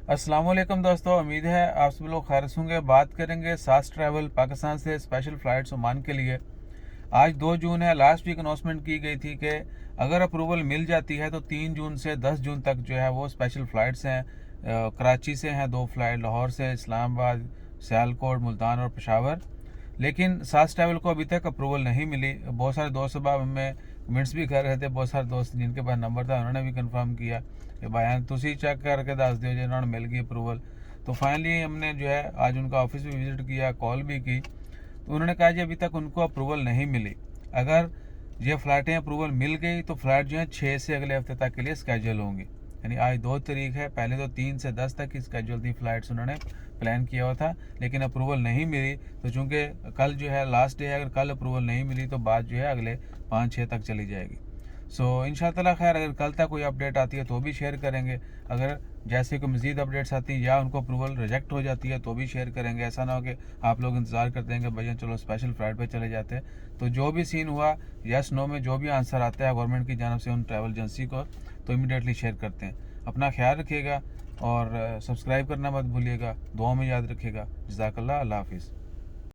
अस्सलाम वालेकुम दोस्तों, उम्मीद है आप सब लोग खैर से होंगे। बात करेंगे सास ट्रैवल पाकिस्तान से स्पेशल फ़्लाइट्स ओमान के लिए। आज 2 जून है। लास्ट वीक अनाउंसमेंट की गई थी कि अगर अप्रूवल मिल जाती है तो 3 जून से 10 जून तक जो है वो स्पेशल फ़्लाइट्स हैं। कराची से हैं 2 फ़्लाइट, लाहौर से इस्लामाबाद, सियालकोट, मुल्तान और पेशावर। लेकिन सास ट्रैवल को अभी तक अप्रूवल नहीं मिली। बहुत सारे दोस्त सुबह हमें कमेंट्स भी कर रहे थे, बहुत सारे दोस्त जिनके पास नंबर था उन्होंने भी कंफर्म किया कि भाई तुसी चेक करके दस दियो जो इन्होंने मिल गई अप्रूवल। तो फाइनली हमने जो है आज उनका ऑफिस भी विज़िट किया, कॉल भी की, तो उन्होंने कहा जी अभी तक उनको अप्रूवल नहीं मिली। अगर ये फ़्लाइटें अप्रूवल मिल गई तो फ़्लाइट जो है 6 से अगले हफ्ते तक के लिए स्केजूल होंगी। यानी आज 2 तारीख है, पहले तो 3 से 10 तक की स्केजूल थी फ़्लाइट्स, उन्होंने प्लान किया हुआ था, लेकिन अप्रूवल नहीं मिली। तो चूँकि कल जो है लास्ट डे है, अगर कल अप्रूवल नहीं मिली तो बात जो है अगले 5-6 तक चली जाएगी। सो इंशाअल्लाह खैर अगर कल तक कोई अपडेट आती है तो भी शेयर करेंगे। अगर जैसे कोई मज़ीद अपडेट्स आती हैं या उनको अप्रूवल रिजेक्ट हो जाती है तो भी शेयर करेंगे। ऐसा ना हो कि आप लोग इंतज़ार करते हैं कि भैया चलो स्पेशल फ़्लाइट पे चले जाते हैं। तो जो भी सीन हुआ, यस नो में जो भी आंसर आता है गवर्नमेंट की जानब से उन ट्रैवल एजेंसी को, तो इमीडिएटली शेयर करते हैं। अपना ख्याल रखिएगा और सब्सक्राइब करना मत भूलिएगा। दुआ में याद रखिएगा। जज़ाकल्लाह, अल्लाह हाफिज़।